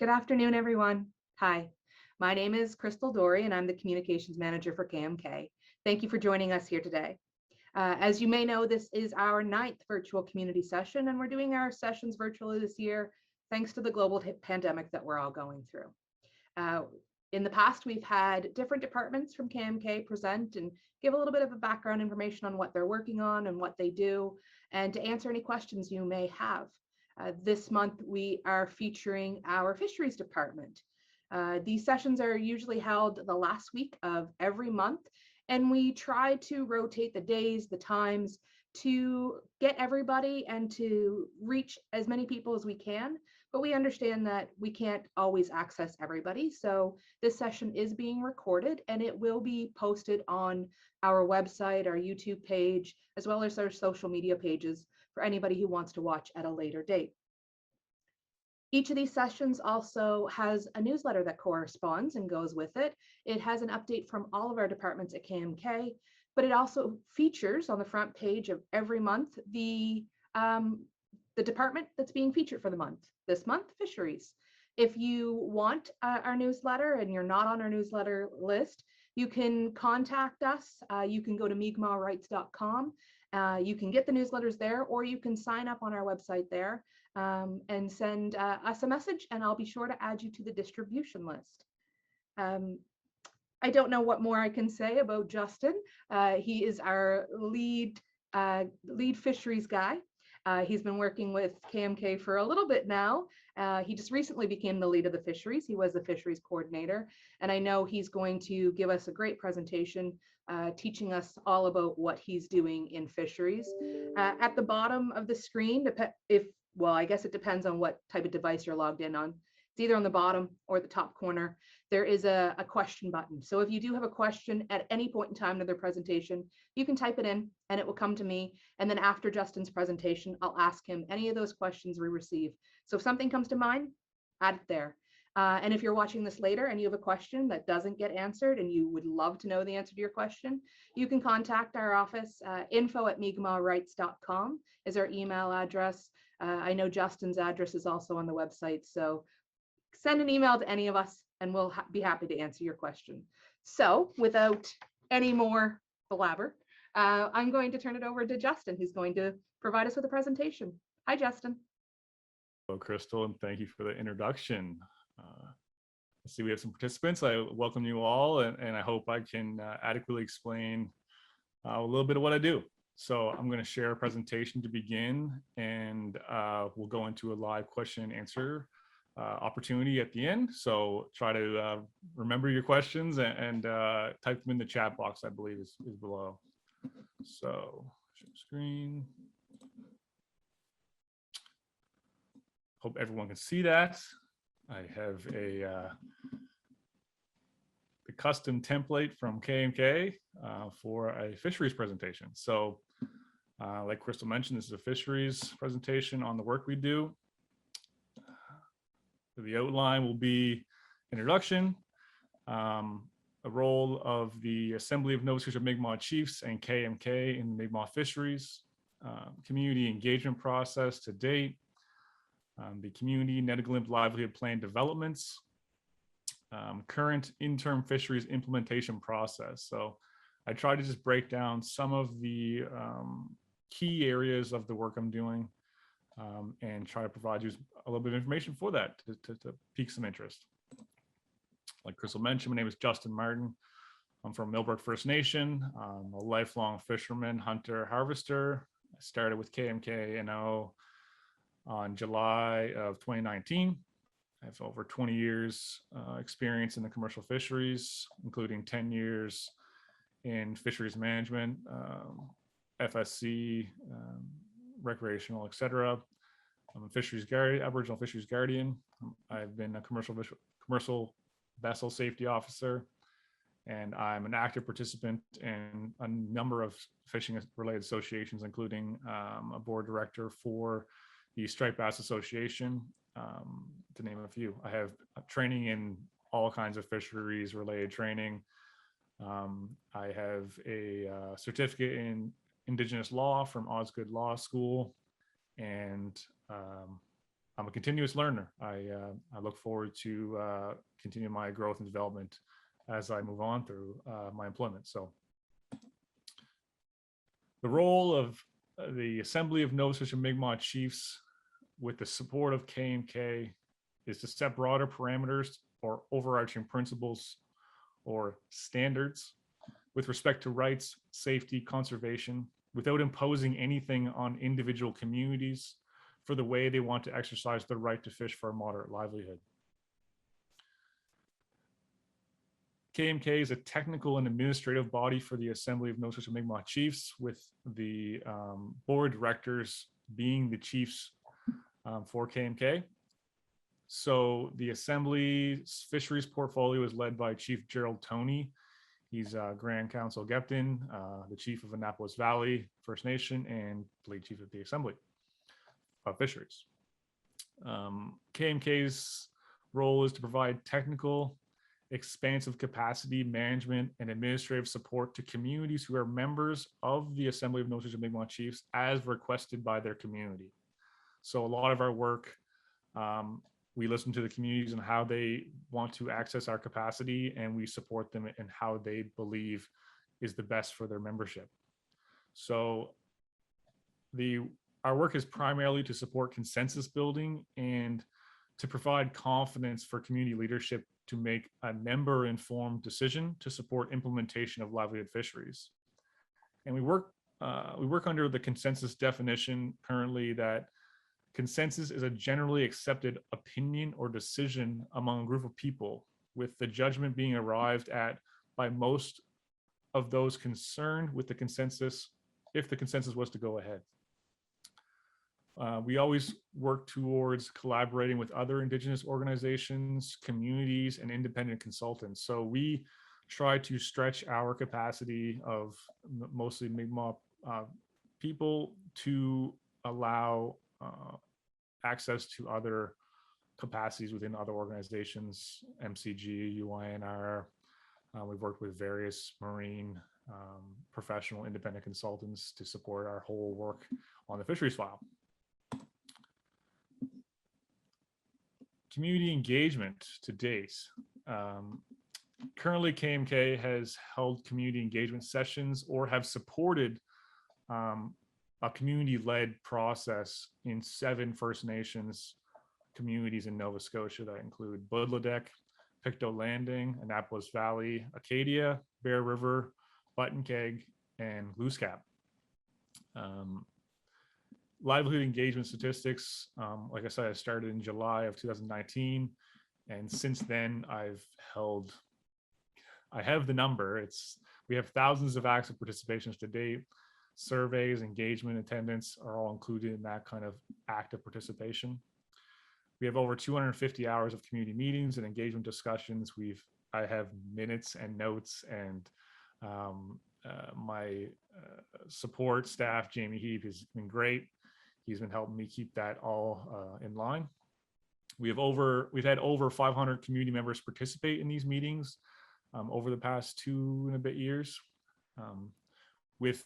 Good afternoon, everyone. Hi, my name is Crystal Dory, and I'm the Communications Manager for KMK. Thank you for joining us here today. As you may know, this is our 9th virtual community session, and we're doing our sessions virtually this year, thanks to the global pandemic that we're all going through. Uh, in the past, we've had different departments from KMK present and give a little bit of a background information on what they're working on and what they do, and to answer any questions you may have. This month, we are featuring our Fisheries Department. These sessions are usually held the last week of every month, and we try to rotate the days, the times, to get everybody and to reach as many people as we can. But we understand that we can't always access everybody. So this session is being recorded and it will be posted on our website, our YouTube page, as well as our social media pages for anybody who wants to watch at a later date. Each of these sessions also has a newsletter that corresponds and goes with it. It has an update from all of our departments at KMK, but it also features on the front page of every month the department that's being featured for the month. This month, Fisheries. If you want our newsletter and you're not on our newsletter list, you can contact us. You can go to mi'kma'rights.com. You can get the newsletters there, or you can sign up on our website there and send us a message, and I'll be sure to add you to the distribution list. I don't know what more I can say about Justin. He is our lead fisheries guy. He's been working with KMK for a little bit now. He just recently became the lead of the fisheries. He was the fisheries coordinator, and I know he's going to give us a great presentation teaching us all about what he's doing in fisheries. At the bottom of the screen, I guess it depends on what type of device you're logged in on. It's either on the bottom or the top corner. There is a question button. So if you do have a question at any point in time in their presentation, you can type it in and it will come to me. And then after Justin's presentation, I'll ask him any of those questions we receive. So if something comes to mind, add it there. And if you're watching this later and you have a question that doesn't get answered and you would love to know the answer to your question, you can contact our office. info@mi'kma'rights.com is our email address. I know Justin's address is also on the website. So send an email to any of us and we'll be happy to answer your question. So without any more blabber, I'm going to turn it over to Justin, who's going to provide us with a presentation. Hi, Justin. Hello, Crystal, and thank you for the introduction. Let's see, we have some participants. I welcome you all, and I hope I can adequately explain a little bit of what I do. So I'm going to share a presentation to begin, and we'll go into a live question and answer opportunity at the end. So try to remember your questions and type them in the chat box, I believe is below. So share screen. Hope everyone can see that. I have the custom template from KMK for a fisheries presentation. So like Crystal mentioned, this is a fisheries presentation on the work we do. The outline will be introduction, a role of the Assembly of Nova Scotia Mi'kmaq Chiefs and KMK in Mi'kmaq fisheries, community engagement process to date, the community Net-a-Glimpse livelihood plan developments, current interim fisheries implementation process. So I try to just break down some of the key areas of the work I'm doing and try to provide you a little bit of information for that to pique some interest. Like Crystal mentioned, my name is Justin Martin. I'm from Millbrook First Nation. I'm a lifelong fisherman, hunter, harvester. I started with KMK NO on July of 2019. I have over 20 years experience in the commercial fisheries, including 10 years in fisheries management, FSC, recreational, etc. I'm a fisheries guardian, Aboriginal fisheries guardian. I've been a commercial vessel safety officer, and I'm an active participant in a number of fishing related associations, including a board director for the Striped Bass Association, to name a few. I have training in all kinds of fisheries related training. I have a certificate in Indigenous law from Osgood Law School, and I'm a continuous learner. I look forward to continue my growth and development as I move on through my employment. So the role of the Assembly of Nova Scotia Mi'kmaq Chiefs with the support of KMK is to set broader parameters or overarching principles or standards with respect to rights, safety, conservation, without imposing anything on individual communities for the way they want to exercise their right to fish for a moderate livelihood. KMK is a technical and administrative body for the Assembly of Nova Scotia Mi'kmaq Chiefs, with the board directors being the chiefs for KMK. So the Assembly's fisheries portfolio is led by Chief Gerald Toney. He's Grand Council Gepton, the chief of Annapolis Valley First Nation, and lead chief of the Assembly of Fisheries. KMK's role is to provide technical, expansive capacity management and administrative support to communities who are members of the Assembly of Nova Scotia Mi'kmaq Chiefs as requested by their community. So a lot of our work, we listen to the communities and how they want to access our capacity, and we support them in how they believe is the best for their membership. So our work is primarily to support consensus building and to provide confidence for community leadership to make a member-informed decision to support implementation of livelihood fisheries. And we work under the consensus definition currently that consensus is a generally accepted opinion or decision among a group of people, with the judgment being arrived at by most of those concerned with the consensus, if the consensus was to go ahead. We always work towards collaborating with other Indigenous organizations, communities, and independent consultants. So we try to stretch our capacity of mostly Mi'kmaq people to allow access to other capacities within other organizations, MCG, UINR. We've worked with various marine professional independent consultants to support our whole work on the fisheries file. Community engagement to date. Currently, KMK has held community engagement sessions or have supported a community-led process in 7 First Nations communities in Nova Scotia that include Budladek, Pictou Landing, Annapolis Valley, Acadia, Bear River, Button Keg, and Glooscap. Livelihood engagement statistics, like I said, I started in July of 2019, and since then I have the number. We have thousands of active participations to date. Surveys, engagement, attendance are all included in that kind of active participation. We have over 250 hours of community meetings and engagement discussions. I have minutes and notes, and my support staff, Jamie Heap, has been great. He's been helping me keep that all in line. We've had over 500 community members participate in these meetings over the past 2 and a bit years. With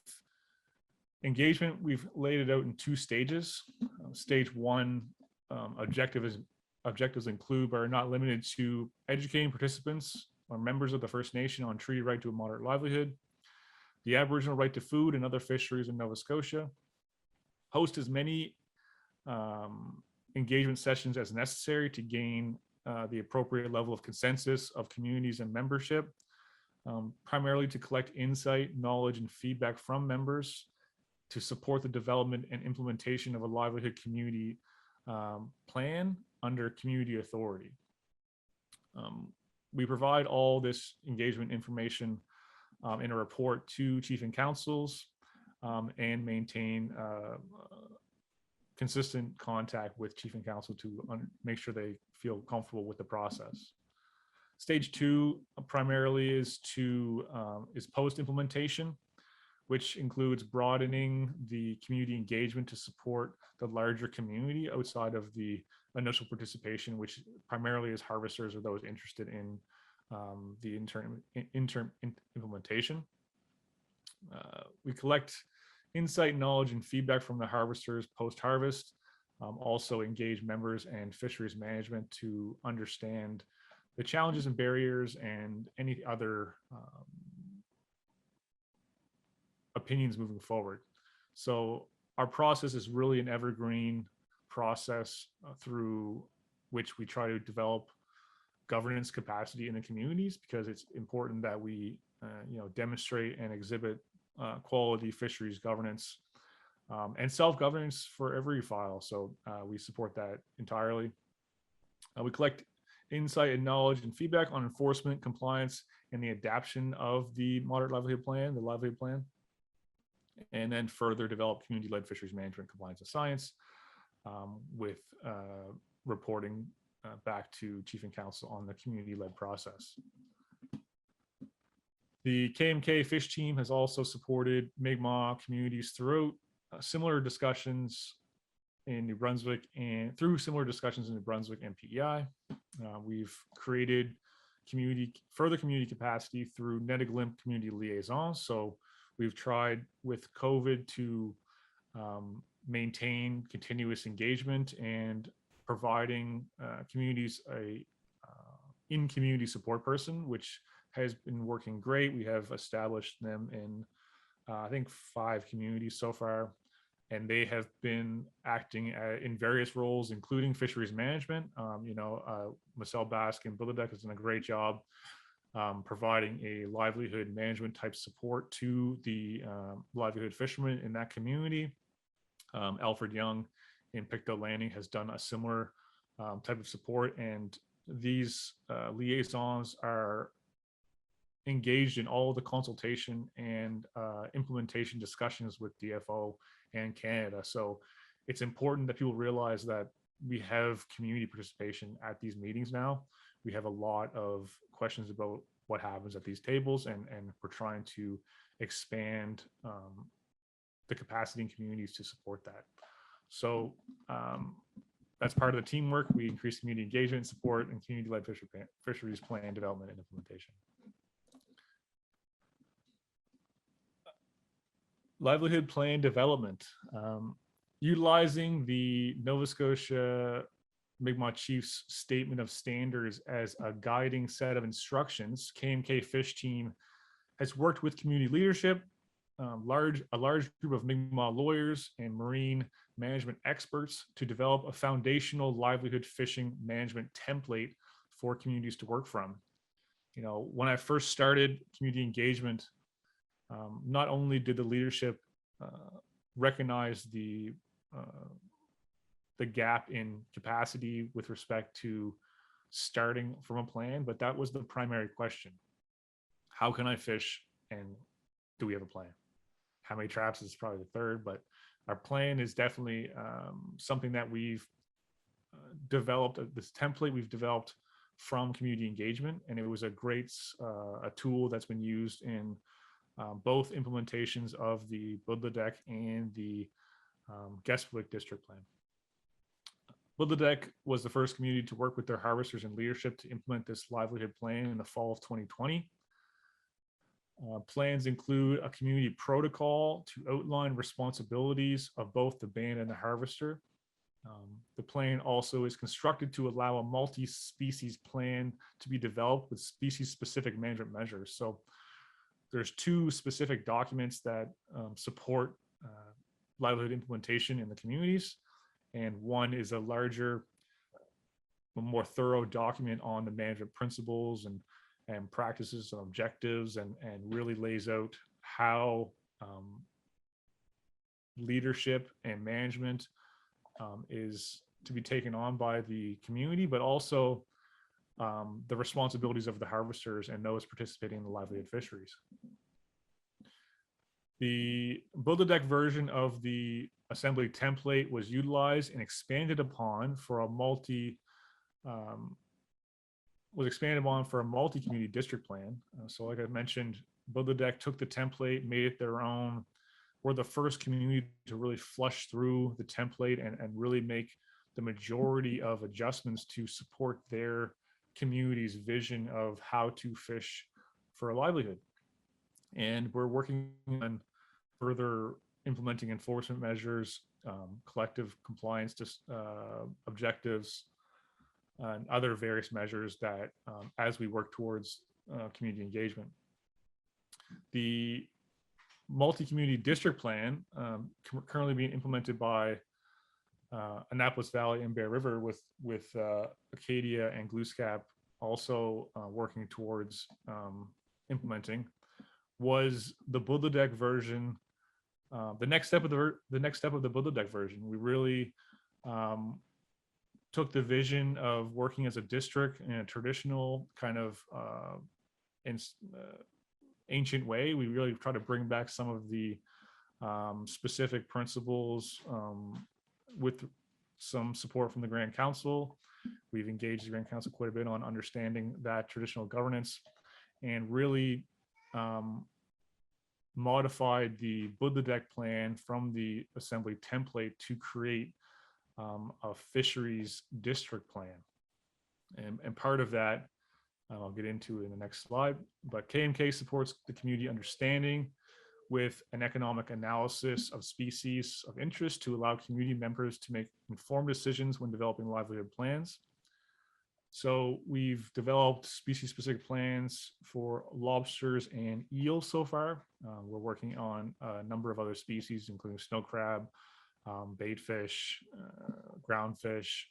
engagement, we've laid it out in 2 stages. Stage 1 objectives include, but are not limited to, educating participants or members of the First Nation on treaty right to a moderate livelihood, the Aboriginal right to food and other fisheries in Nova Scotia, host as many engagement sessions as necessary to gain the appropriate level of consensus of communities and membership, primarily to collect insight, knowledge, and feedback from members to support the development and implementation of a livelihood community plan under community authority. We provide all this engagement information in a report to chief and councils, and maintain consistent contact with chief and council to make sure they feel comfortable with the process. Stage 2 primarily is post-implementation, which includes broadening the community engagement to support the larger community outside of the initial participation, which primarily is harvesters or those interested in the interim implementation. We collect insight, knowledge, and feedback from the harvesters post-harvest Also engage members and fisheries management to understand the challenges and barriers and any other opinions moving forward. So our process is really an evergreen process through which we try to develop governance capacity in the communities, because it's important that we demonstrate and exhibit quality fisheries governance and self-governance for every file. So we support that entirely. We collect insight and knowledge and feedback on enforcement, compliance, and the adaptation of the Moderate Livelihood Plan, the Livelihood Plan, and then further develop community-led fisheries management, compliance, and science with reporting back to Chief and Council on the community-led process. The KMK Fish Team has also supported Mi'kmaq communities throughout similar discussions in New Brunswick and PEI. We've created further community capacity through Netaglimp community liaisons. So we've tried with COVID to maintain continuous engagement and providing communities a in-community support person, which has been working great. We have established them in, I think, 5 communities so far, and they have been acting in various roles, including fisheries management. Marcel Basque and Billedek has done a great job providing a livelihood management type support to the livelihood fishermen in that community. Alfred Young in Pictou Landing has done a similar type of support, and these liaisons are engaged in all of the consultation and implementation discussions with DFO and Canada. So it's important that people realize that we have community participation at these meetings now. We have a lot of questions about what happens at these tables, and we're trying to expand the capacity in communities to support that. So that's part of the teamwork. We increase community engagement, support, and community-led fisheries plan development and implementation. Livelihood plan development. Utilizing the Nova Scotia Mi'kmaq Chiefs Statement of Standards as a guiding set of instructions, KMK Fish Team has worked with community leadership, a large group of Mi'kmaq lawyers and marine management experts to develop a foundational livelihood fishing management template for communities to work from. When I first started community engagement, not only did the leadership recognize the gap in capacity with respect to starting from a plan, but that was the primary question. How can I fish, and do we have a plan? How many traps is probably the third, but our plan is definitely something that we've developed, this template we've developed from community engagement, and it was a great a tool that's been used in both implementations of the Budledek and the Guestwick District Plan. Budledek was the first community to work with their harvesters and leadership to implement this livelihood plan in the fall of 2020. Plans include a community protocol to outline responsibilities of both the band and the harvester. The plan also is constructed to allow a multi-species plan to be developed with species-specific management measures. So there's 2 specific documents that support livelihood implementation in the communities, and one is a larger, more thorough document on the management principles and practices and objectives, and really lays out how leadership and management is to be taken on by the community, but also the responsibilities of the harvesters and those participating in the livelihood fisheries. The Budledek version of the assembly template was utilized and expanded upon for a multi-community district plan. So like I mentioned, Budledek took the template, made it their own. We're the first community to really flush through the template and really make the majority of adjustments to support their community's vision of how to fish for a livelihood. And we're working on further implementing enforcement measures collective compliance objectives, and other various measures that as we work towards community engagement. The multi-community district plan currently being implemented by Annapolis Valley and Bear River with Acadia and Glooskap also working towards implementing, was the Buddha Deck version. The next step of the Buddha Deck version. We really took the vision of working as a district in a traditional kind of ancient way. We really try to bring back some of the specific principles with some support from the Grand Council. We've engaged the Grand Council quite a bit on understanding that traditional governance, and really modified the Buddha Deck plan from the Assembly template to create a fisheries district plan. And part of that, I'll get into in the next slide, but KMK supports the community understanding with an economic analysis of species of interest to allow community members to make informed decisions when developing livelihood plans. So we've developed species-specific plans for lobsters and eels so far. We're working on a number of other species, including snow crab, baitfish, groundfish,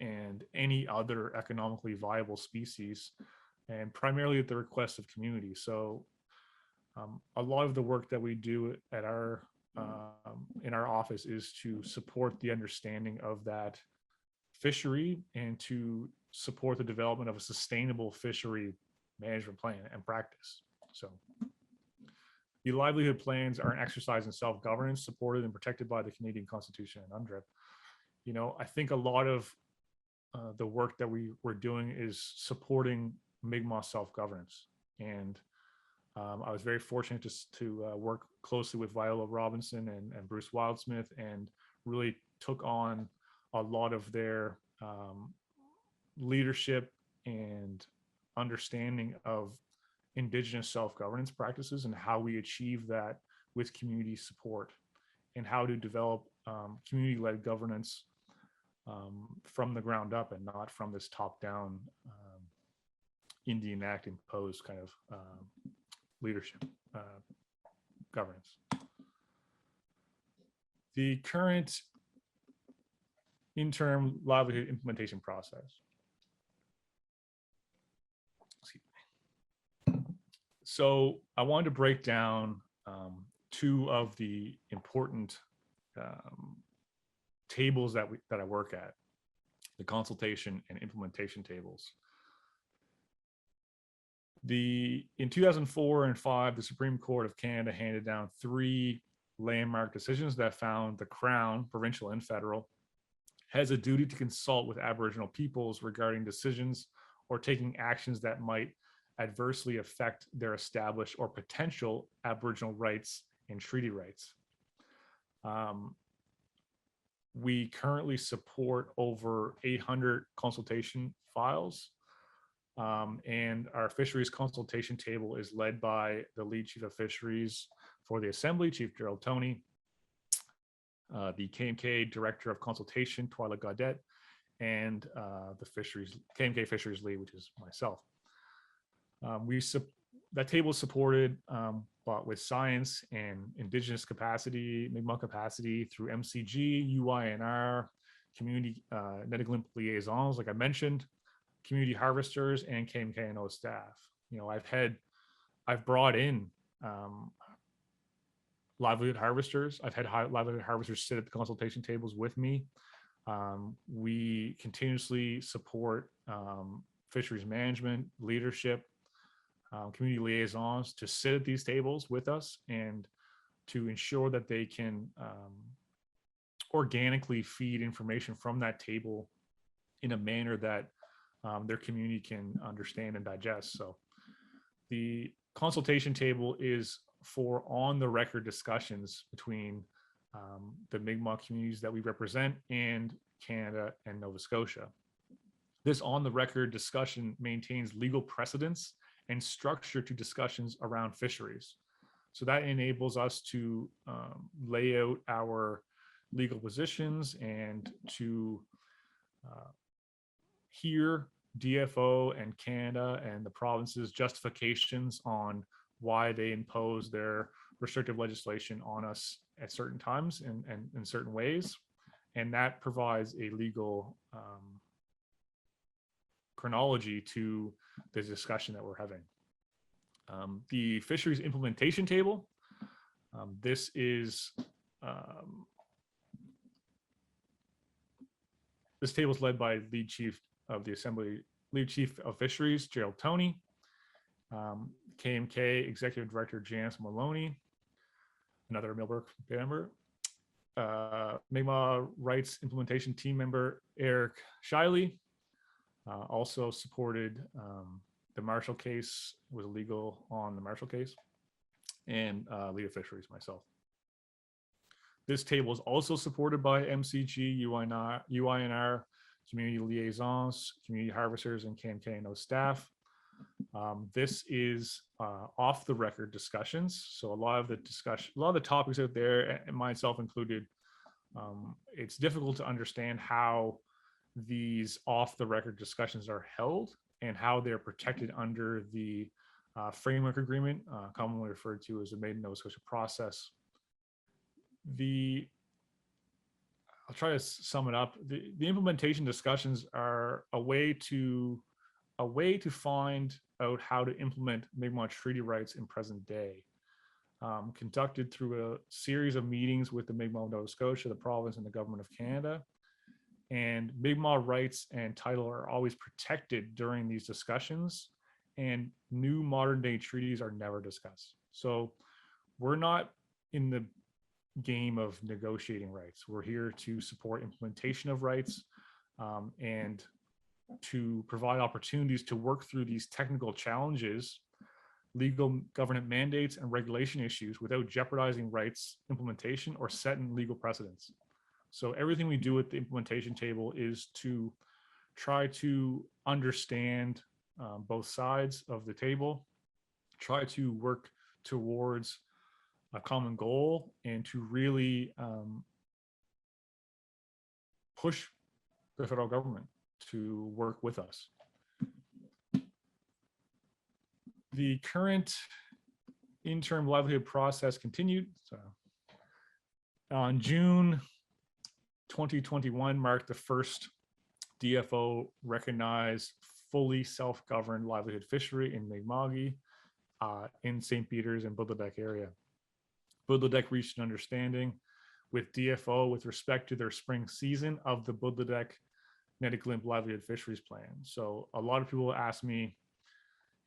and any other economically viable species, and primarily at the request of community. So a lot of the work that we do at our in our office is to support the understanding of that fishery and to support the development of a sustainable fishery management plan and practice. So the livelihood plans are an exercise in self-governance supported and protected by the Canadian Constitution and UNDRIP. You know, I think a lot of the work that we're doing is supporting Mi'kmaq self-governance. And I was very fortunate to work closely with Viola Robinson and Bruce Wildsmith, and really took on a lot of their leadership and understanding of Indigenous self-governance practices and how we achieve that with community support, and how to develop community-led governance from the ground up and not from this top-down Indian Act imposed kind of leadership governance. The current interim livelihood implementation process. So I wanted to break down two of the important tables that I work at, the consultation and implementation tables. In 2004 and 2005, the Supreme Court of Canada handed down 3 landmark decisions that found the Crown, provincial and federal, has a duty to consult with Aboriginal peoples regarding decisions or taking actions that might adversely affect their established or potential Aboriginal rights and treaty rights. We currently support over 800 consultation files, and our fisheries consultation table is led by the lead chief of fisheries for the Assembly, Chief Gerald Toney, the KMK Director of Consultation, Twyla Gaudet, and the KMK Fisheries Lead, which is myself. That table is supported but with science and Indigenous capacity, Mi'kmaq capacity through MCG, UINR, community Netiglin liaisons, like I mentioned, community harvesters, and KMK&O staff. You know, I've brought in livelihood harvesters. I've had livelihood harvesters sit at the consultation tables with me. We continuously support fisheries management, leadership, community liaisons to sit at these tables with us and to ensure that they can organically feed information from that table in a manner that their community can understand and digest. So the consultation table is for on-the-record discussions between the Mi'kmaq communities that we represent and Canada and Nova Scotia. This on-the-record discussion maintains legal precedence and structure to discussions around fisheries. So that enables us to lay out our legal positions and to hear DFO and Canada and the provinces' justifications on why they impose their restrictive legislation on us at certain times and in certain ways. And that provides a legal chronology to the discussion that we're having. The fisheries implementation table. This table is led by lead chief of the Assembly, lead chief of fisheries, Gerald Toney, KMK executive director Janice Maloney, another Millbrook member, Mi'kmaq rights implementation team member Eric Shiley, also supported the Marshall case, was legal on the Marshall case, and lead of fisheries myself. This table is also supported by MCG, UINR, community liaisons, community harvesters, and KMK staff. This is off the record discussions. So a lot of the topics out there, and myself included, it's difficult to understand how these off the record discussions are held and how they're protected under the framework agreement, commonly referred to as the Maine Nova Scotia process. I'll try to sum it up. The implementation discussions are a way to find out how to implement Mi'kmaq treaty rights in present day, conducted through a series of meetings with the Mi'kmaq Nova Scotia, the province, and the government of Canada. And Mi'kmaq rights and title are always protected during these discussions, and new modern day treaties are never discussed. So we're not in the game of negotiating rights. We're here to support implementation of rights and to provide opportunities to work through these technical challenges, legal government mandates, and regulation issues without jeopardizing rights implementation or setting legal precedents. So everything we do with the implementation table is to try to understand both sides of the table, try to work towards a common goal, and to really push the federal government to work with us. The current interim livelihood process continued. So on June 2021 marked the first DFO recognized fully self-governed livelihood fishery in Mi'kmaq in St. Peters and Budledeck area. Budledeck reached an understanding with DFO with respect to their spring season of the Budledeck Nettiglimp livelihood fisheries plan. So a lot of people ask me,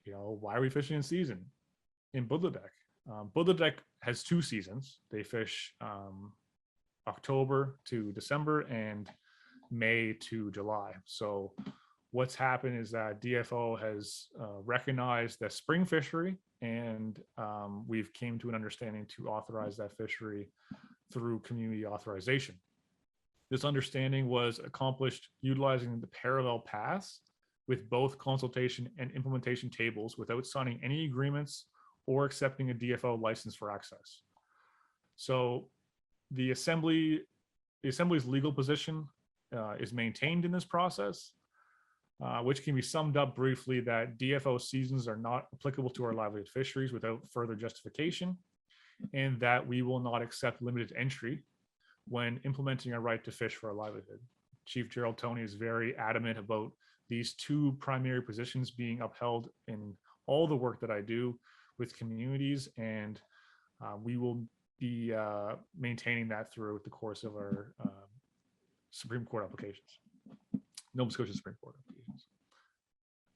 why are we fishing in season in Budledeck? Budledeck has two seasons. They fish October to December and May to July. So what's happened is that DFO has recognized the spring fishery, and we've came to an understanding to authorize that fishery through community authorization. This understanding was accomplished utilizing the parallel paths with both consultation and implementation tables without signing any agreements or accepting a DFO license for access. So the Assembly's legal position is maintained in this process, which can be summed up briefly that DFO seasons are not applicable to our livelihood fisheries without further justification, and that we will not accept limited entry when implementing our right to fish for our livelihood. Chief Gerald Toney is very adamant about these two primary positions being upheld in all the work that I do with communities, and we will be maintaining that throughout the course of our Supreme Court applications, Nova Scotia Supreme Court applications.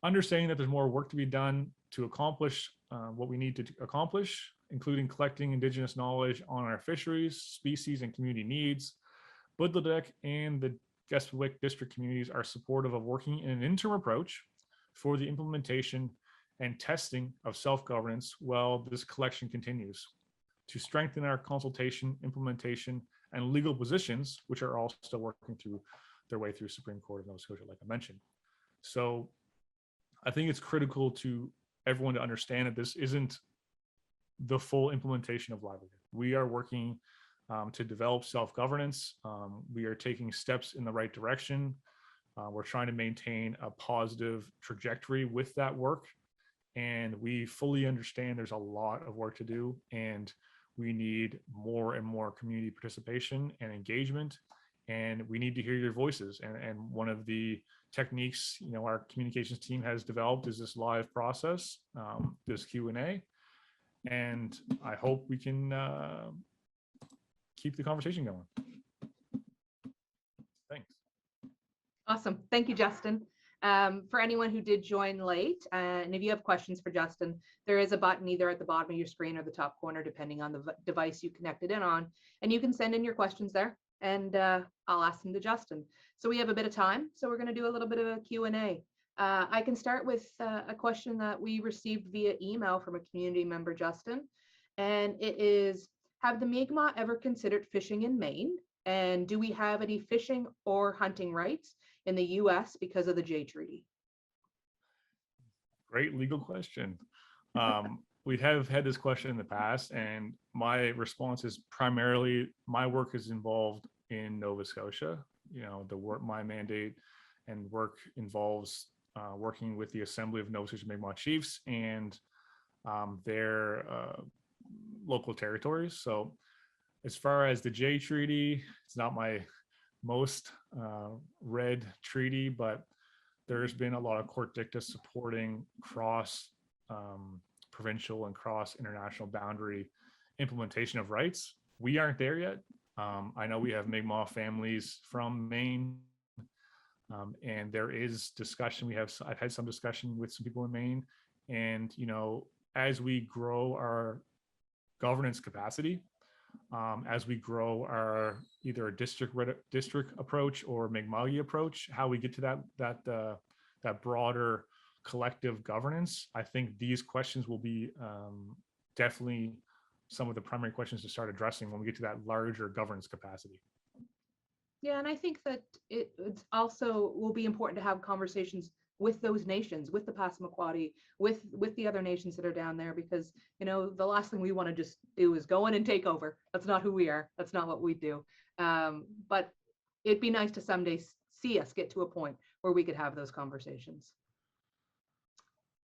Understanding that there's more work to be done to accomplish what we need to accomplish, including collecting Indigenous knowledge on our fisheries, species, and community needs. Budledeck and the Guestwick district communities are supportive of working in an interim approach for the implementation and testing of self-governance while this collection continues to strengthen our consultation, implementation, and legal positions, which are all still working through their way through Supreme Court of Nova Scotia, like I mentioned. So I think it's critical to everyone to understand that this isn't the full implementation of livelihood. We are working to develop self-governance. We are taking steps in the right direction. We're trying to maintain a positive trajectory with that work. And we fully understand there's a lot of work to do, and we need more and more community participation and engagement. And we need to hear your voices. And one of the techniques, our communications team has developed is this live process, this Q&A. And I hope we can keep the conversation going. Thanks. Awesome. Thank you, Justin. For anyone who did join late, and if you have questions for Justin, there is a button either at the bottom of your screen or the top corner, depending on the device you connected in on, and you can send in your questions there, and I'll ask them to Justin. So we have a bit of time, so we're going to do a little bit of a Q&A. I can start with a question that we received via email from a community member, Justin, and it is, have the Mi'kmaq ever considered fishing in Maine? And do we have any fishing or hunting rights in the US because of the Jay Treaty? Great legal question. We have had this question in the past, and my response is primarily my work is involved in Nova Scotia. My mandate and work involves working with the Assembly of Nova Scotia Mi'kmaq Chiefs and their local territories. So as far as the Jay Treaty, it's not my most read treaty, but there's been a lot of court dicta supporting cross provincial and cross international boundary implementation of rights. We aren't there yet. I know we have Mi'kmaq families from Maine, and there is discussion. I've had some discussion with some people in Maine, and as we grow our governance capacity, as we grow our either a district approach or Mi'kmaq approach, how we get to that broader collective governance, I think these questions will be definitely some of the primary questions to start addressing when we get to that larger governance capacity. Yeah, and I think that it's also will be important to have conversations with those nations, with the Passamaquoddy, with the other nations that are down there, because the last thing we want to just do is go in and take over. That's not who we are. That's not what we do. But it'd be nice to someday see us get to a point where we could have those conversations.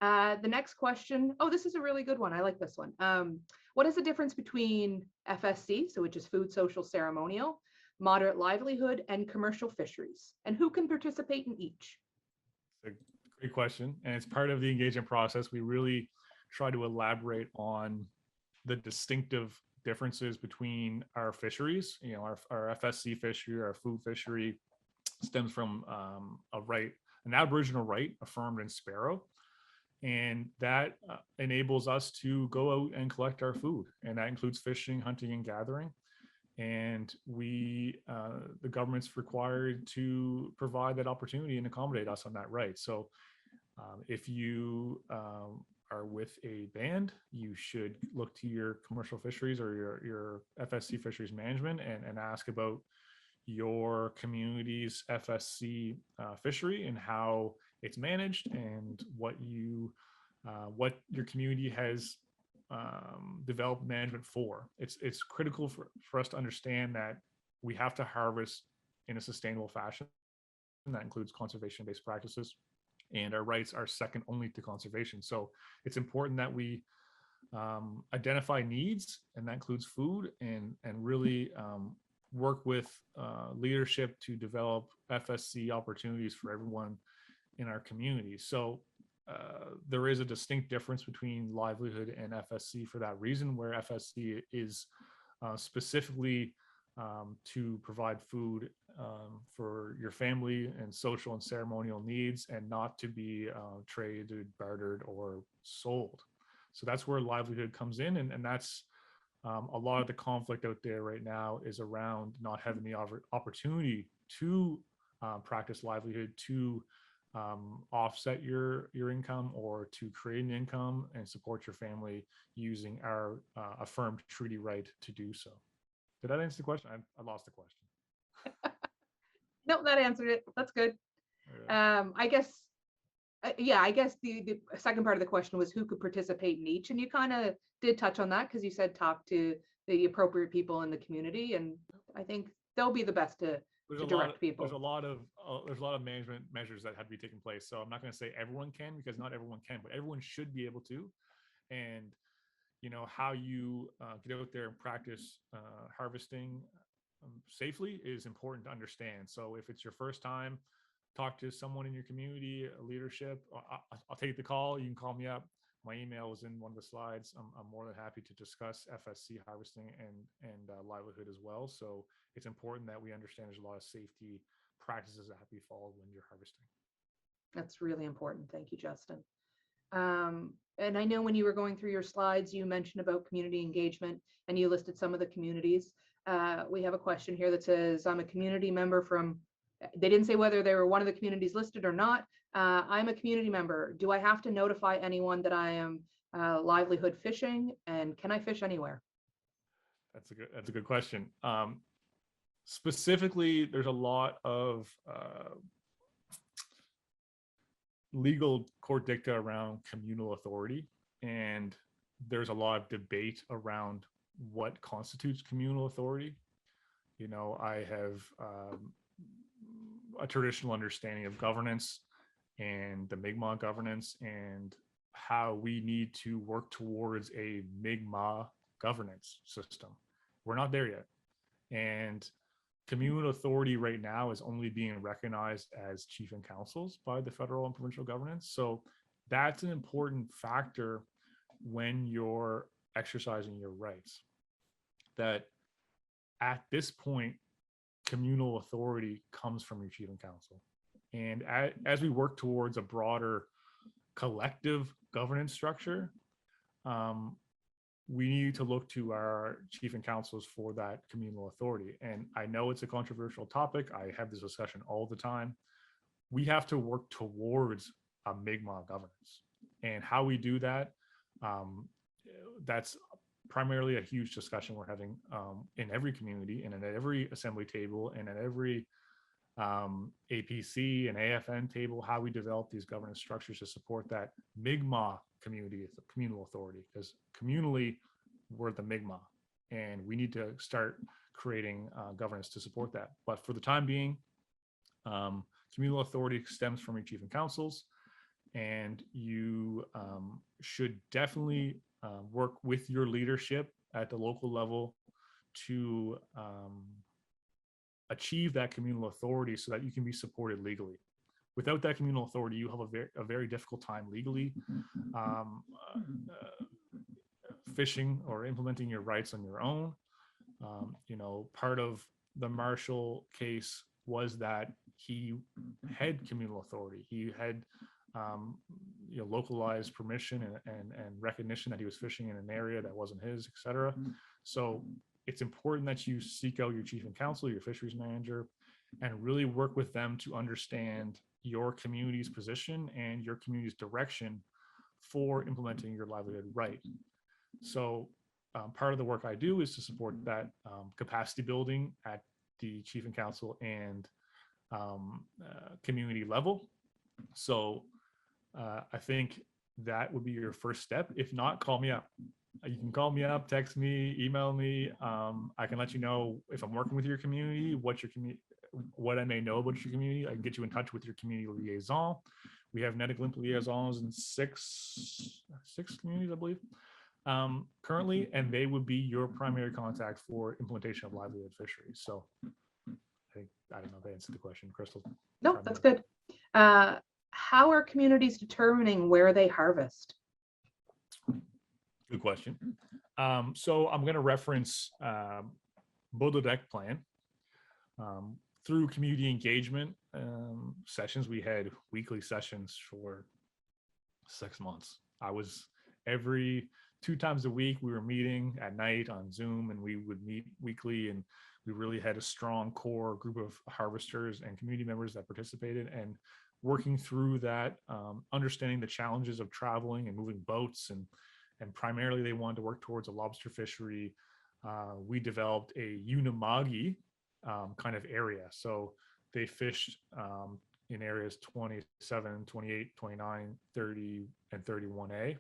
The next question, this is a really good one. I like this one. What is the difference between FSC, so which is food, social, ceremonial, moderate livelihood, and commercial fisheries? And who can participate in each? It's a great question. And it's part of the engagement process. We really try to elaborate on the distinctive differences between our fisheries. Our FSC fishery, our food fishery stems from an Aboriginal right affirmed in Sparrow. And that enables us to go out and collect our food. And that includes fishing, hunting, and gathering. And the government's required to provide that opportunity and accommodate us on that right. So if you are with a band, you should look to your commercial fisheries or your FSC fisheries management and ask about your community's FSC fishery and how it's managed and what your community has developed management for. It's critical for us to understand that we have to harvest in a sustainable fashion, and that includes conservation-based practices, and our rights are second only to conservation. So it's important that we identify needs, and that includes food, and really work with leadership to develop FSC opportunities for everyone in our community. So there is a distinct difference between livelihood and FSC for that reason, where FSC is specifically to provide food for your family and social and ceremonial needs, and not to be traded, bartered, or sold. So that's where livelihood comes in, and that's a lot of the conflict out there right now is around not having the opportunity to practice livelihood, to offset your income, or to create an income and support your family using our affirmed treaty right to do so. Did that answer the question? I lost the question. No, that answered it. That's good. I guess the second part of the question was who could participate in each, and you kind of did touch on that because you said talk to the appropriate people in the community, and I think they'll be the best to direct people. There's a lot of management measures that have to be taken place. So I'm not going to say everyone can, because not everyone can, but everyone should be able to. And how you get out there and practice harvesting safely is important to understand. So if it's your first time, talk to someone in your community, leadership. I'll take the call. You can call me up. My email is in one of the slides. I'm more than happy to discuss FSC harvesting and livelihood as well. So it's important that we understand there's a lot of safety practices that have to be followed when you're harvesting. That's really important. Thank you, Justin. And I know when you were going through your slides, you mentioned about community engagement and you listed some of the communities. We have a question here that says, I'm a community member from, they didn't say whether they were one of the communities listed or not. I'm a community member. Do I have to notify anyone that I am livelihood fishing, and can I fish anywhere? That's a good question. Specifically, there's a lot of legal court dicta around communal authority, and there's a lot of debate around what constitutes communal authority. I have a traditional understanding of governance and the Mi'kmaq governance and how we need to work towards a Mi'kmaq governance system. We're not there yet. And communal authority right now is only being recognized as chief and councils by the federal and provincial governments. So that's an important factor when you're exercising your rights. That at this point, communal authority comes from your chief and council. And as we work towards a broader collective governance structure, we need to look to our chief and councils for that communal authority. And I know it's a controversial topic. I have this discussion all the time. We have to work towards a Mi'kmaq governance. And how we do that, that's primarily a huge discussion we're having in every community and at every assembly table and at every APC and AFN table, how we develop these governance structures to support that Mi'kmaq communal authority, because communally we're the Mi'kmaq and we need to start creating governance to support that. But for the time being, communal authority stems from your chief and councils, and you should definitely work with your leadership at the local level to achieve that communal authority so that you can be supported legally. Without that communal authority, you have a very difficult time legally fishing or implementing your rights on your own. Part of the Marshall case was that he had communal authority. He had localized permission and recognition that he was fishing in an area that wasn't his, etc. So it's important that you seek out your chief and council, your fisheries manager, and really work with them to understand your community's position and your community's direction for implementing your livelihood right. So part of the work I do is to support that capacity building at the chief and council and community level. So I think that would be your first step. If not, call me up. You can call me up, text me, email me. I can let you know if I'm working with your community, what I may know about your community. I can get you in touch with your community liaison. We have net liaisons in six communities, I believe, currently, and they would be your primary contact for implementation of livelihood fisheries. So I don't know if I answered the question, Crystal. No, that's good. How are communities determining where they harvest? Good question. So I'm going to reference Bododek plan. Through community engagement sessions, we had weekly sessions for 6 months. I was every 2 times a week, we were meeting at night on Zoom, and we would meet weekly, and we really had a strong core group of harvesters and community members that participated, and working through that, understanding the challenges of traveling and moving boats, and primarily they wanted to work towards a lobster fishery. We developed a Unimagi kind of area. So they fished in areas 27, 28, 29, 30, and 31A.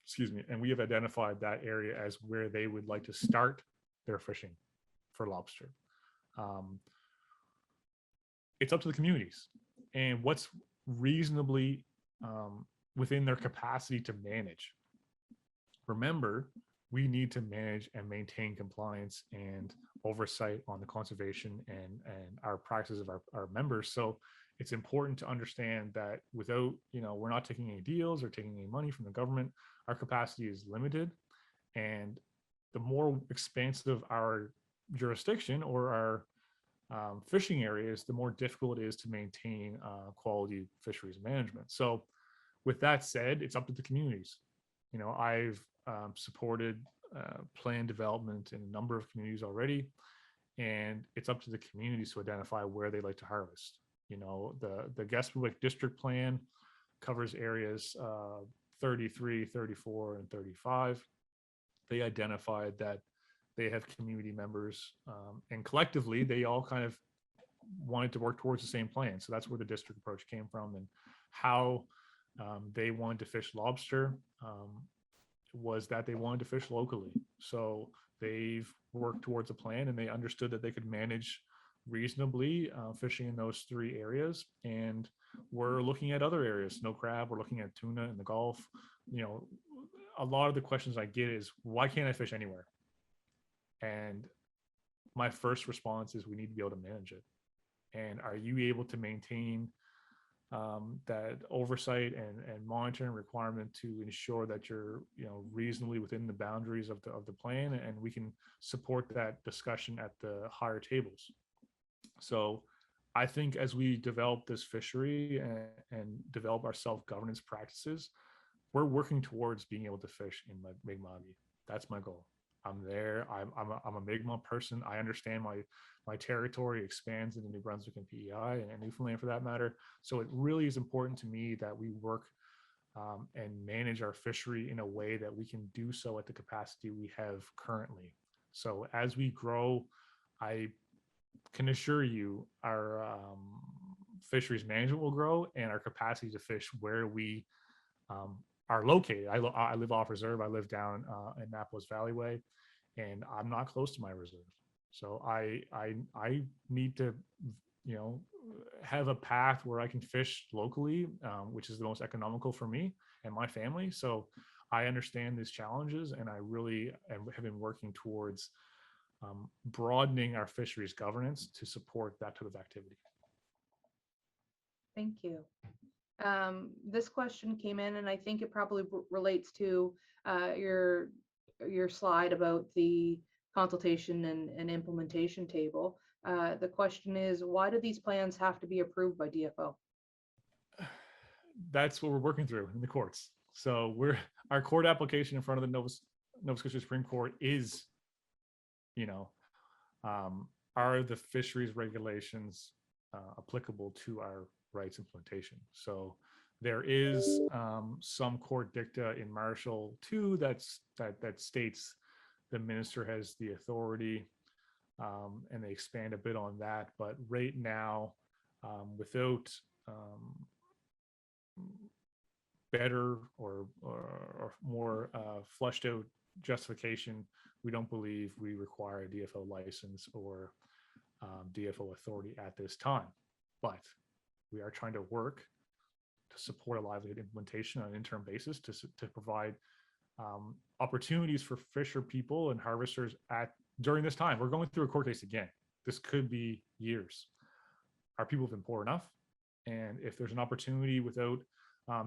excuse me, and we have identified that area as where they would like to start their fishing for lobster. It's up to the communities and what's reasonably within their capacity to manage. Remember, we need to manage and maintain compliance and oversight on the conservation and our practices of our members. So it's important to understand that without, we're not taking any deals or taking any money from the government, our capacity is limited. And the more expansive our jurisdiction or our fishing areas, the more difficult it is to maintain quality fisheries management. So with that said, it's up to the communities. I've supported plan development in a number of communities already, and it's up to the communities to identify where they like to harvest. The Guestwick district plan covers areas 33, 34, and 35. They identified that they have community members, and collectively they all kind of wanted to work towards the same plan. So that's where the district approach came from, and how they wanted to fish lobster was that they wanted to fish locally. So they've worked towards a plan, and they understood that they could manage reasonably fishing in those three areas. And we're looking at other areas, snow crab, we're looking at tuna in the Gulf. A lot of the questions I get is, why can't I fish anywhere? And my first response is, we need to be able to manage it. And are you able to maintain that oversight and monitoring requirement to ensure that you're reasonably within the boundaries of the plan, and we can support that discussion at the higher tables. So I think as we develop this fishery and develop our self-governance practices, we're working towards being able to fish in Mi'kma'ki. That's my goal. I'm there. I'm a Mi'kmaq person. I understand my territory expands into New Brunswick and PEI and Newfoundland for that matter. So it really is important to me that we work and manage our fishery in a way that we can do so at the capacity we have currently. So as we grow, I can assure you our fisheries management will grow, and our capacity to fish where we are located. I live off reserve. I live down in Napoles Valleyway, and I'm not close to my reserve. So I need to, have a path where I can fish locally, which is the most economical for me and my family. So I understand these challenges, and I really have been working towards broadening our fisheries governance to support that type of activity. Thank you. This question came in, and I think it probably relates to your slide about the consultation and implementation table. The question is, why do these plans have to be approved by DFO? That's what we're working through in the courts. So our court application in front of the Nova Scotia Supreme Court is, are the fisheries regulations applicable to our rights implementation? So there is some court dicta in Marshall 2 that states the minister has the authority, and they expand a bit on that. But right now, without better or more fleshed out justification, we don't believe we require a DFO license or DFO authority at this time. But we are trying to work to support a livelihood implementation on an interim basis to provide opportunities for fisher people and harvesters during this time. We're going through a court case again. This could be years. Our people have been poor enough, and if there's an opportunity without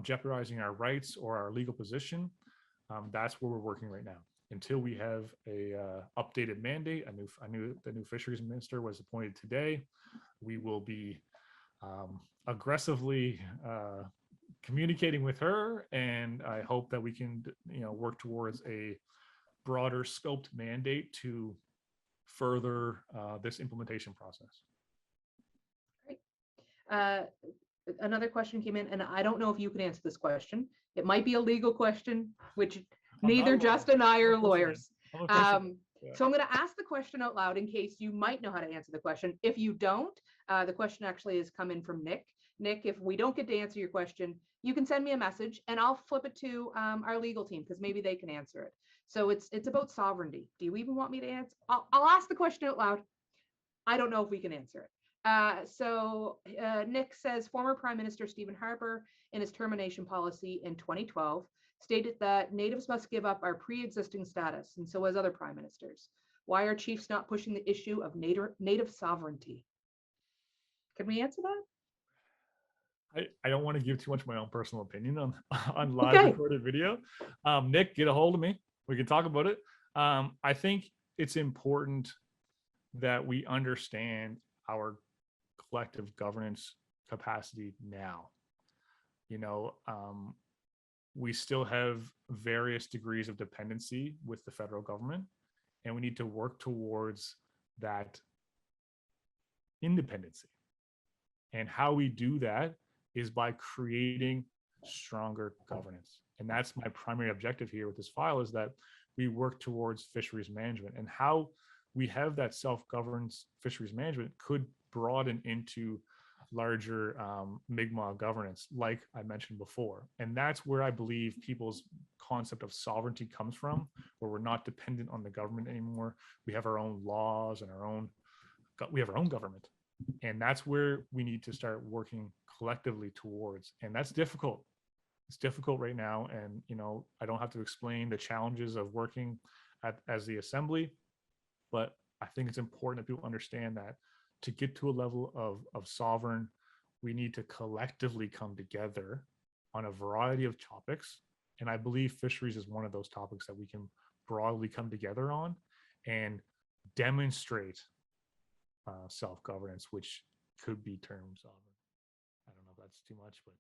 jeopardizing our rights or our legal position, that's where we're working right now. Until we have a updated mandate, I knew the new fisheries minister was appointed today. We will be aggressively communicating with her, and I hope that we can work towards a broader scoped mandate to further this implementation process. Great. Another question came in, and I don't know if you can answer this question. It might be a legal question, which neither Justin and I are lawyers. So I'm going to ask the question out loud in case you might know how to answer the question. If you don't, the question actually has come in from Nick. Nick, if we don't get to answer your question, you can send me a message and I'll flip it to our legal team because maybe they can answer it. So it's about sovereignty. Do you even want me to answer? I'll ask the question out loud. I don't know if we can answer it. Nick says former Prime Minister Stephen Harper, in his termination policy in 2012, stated that natives must give up our pre-existing status, and so as other prime ministers. Why are chiefs not pushing the issue of native sovereignty? Can we answer that? I don't want to give too much of my own personal opinion on live Okay. recorded video. Nick, get a hold of me. We can talk about it. I think it's important that we understand our collective governance capacity now. We still have various degrees of dependency with the federal government, and we need to work towards that independency. And how we do that is by creating stronger governance. And that's my primary objective here with this file, is that we work towards fisheries management, and how we have that self-governed fisheries management could broaden into larger Mi'kmaq governance, like I mentioned before. And that's where I believe people's concept of sovereignty comes from, where we're not dependent on the government anymore. We have our own laws and we have our own government. And that's where we need to start working collectively towards. And that's difficult. It's difficult right now. And, I don't have to explain the challenges of working as the assembly, but I think it's important that people understand that to get to a level of sovereign, we need to collectively come together on a variety of topics. And I believe fisheries is one of those topics that we can broadly come together on and demonstrate self-governance, which could be termed sovereign. I don't know if that's too much, but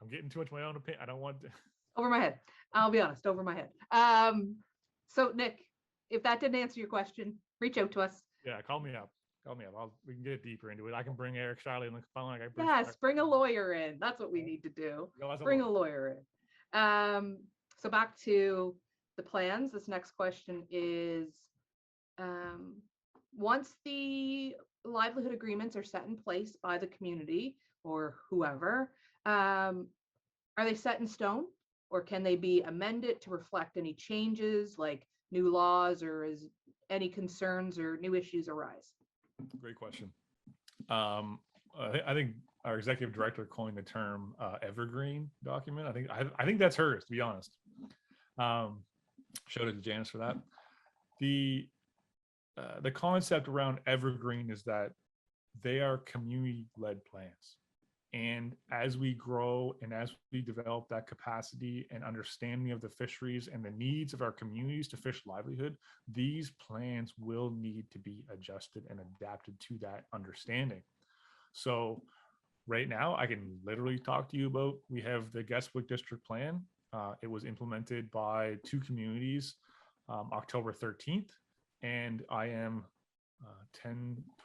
I'm getting too much my own opinion. I don't want to. Over my head. I'll be honest, over my head. So Nick, if that didn't answer your question, reach out to us. Yeah, call me up. We can get deeper into it. I can bring Eric Shiley on the phone. Yes, bring a lawyer in. That's what we need to do. Bring a lawyer in. So back to the plans. This next question is, once the livelihood agreements are set in place by the community or whoever, are they set in stone, or can they be amended to reflect any changes, like new laws, or is any concerns or new issues arise? Great question. I think our executive director coined the term evergreen document. I think that's hers, to be honest. Shout out to Janice for that. The concept around evergreen is that they are community-led plans. And as we grow and as we develop that capacity and understanding of the fisheries and the needs of our communities to fish livelihood, these plans will need to be adjusted and adapted to that understanding. So right now, I can literally talk to you about, we have the Guestwick District Plan. It was implemented by 2 communities October 13th, and I am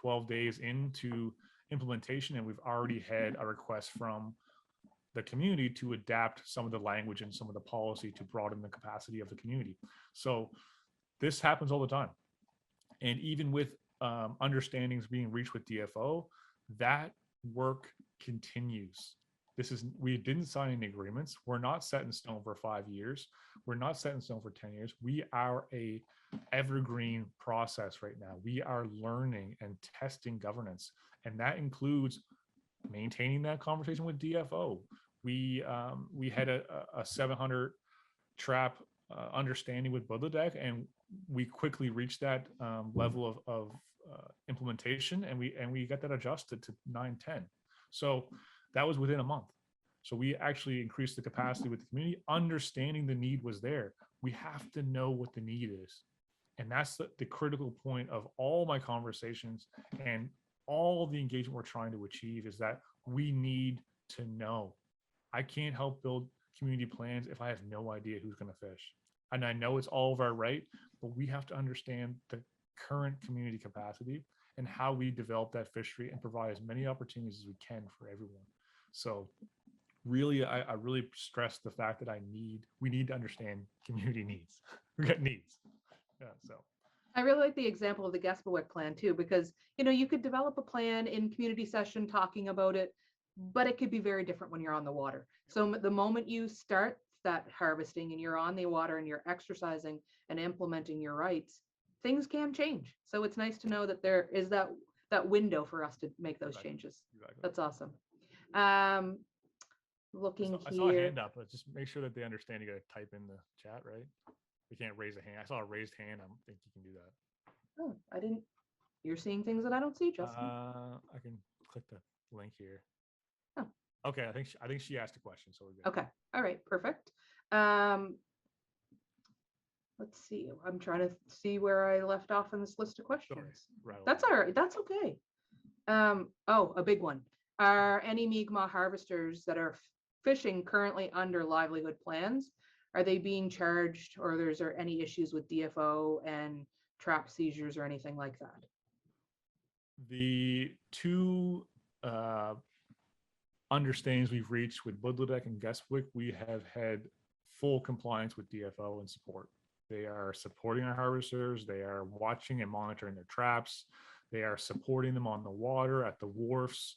12 days into implementation, and we've already had a request from the community to adapt some of the language and some of the policy to broaden the capacity of the community. So this happens all the time. And even with understandings being reached with DFO, that work continues. We didn't sign any agreements. We're not set in stone for 5 years. We're not set in stone for 10 years. We are a evergreen process right now. We are learning and testing governance. And that includes maintaining that conversation with DFO. We had a 700 trap understanding with Budledeck, and we quickly reached that level of implementation, and we got that adjusted to 910. So that was within a month. So we actually increased the capacity with the community. Understanding the need was there. We have to know what the need is. And that's the critical point of all my conversations and all the engagement we're trying to achieve, is that we need to know. I can't help build community plans if I have no idea who's going to fish. And I know it's all of our right, but we have to understand the current community capacity and how we develop that fishery and provide as many opportunities as we can for everyone. So really, I really stress the fact that we need to understand community needs. We got needs. Yeah, so. I really like the example of the Guestwick plan too, because you could develop a plan in community session talking about it, but it could be very different when you're on the water. So the moment you start that harvesting and you're on the water and you're exercising and implementing your rights, things can change. So it's nice to know that there is that window for us to make those Exactly. changes. Exactly. That's awesome. Um, looking I saw a here. hand up, but just make sure that they understand you got to type in the chat, right? You can't raise a hand. I saw a raised hand. I don't think you can do that. Oh, I didn't. You're seeing things that I don't see, Justin. I can click the link here. Oh. Okay, I think she asked a question, so we're good. Okay. All right. Perfect. Let's see. I'm trying to see where I left off in this list of questions. Right That's all right. That's okay. Oh, a big one. Are any Mi'kmaq harvesters that are fishing currently under livelihood plans, are they being charged, or is there any issues with DFO and trap seizures or anything like that? The two understandings we've reached with Budledeck and Guestwick, we have had full compliance with DFO and support. They are supporting our harvesters. They are watching and monitoring their traps. They are supporting them on the water, at the wharfs.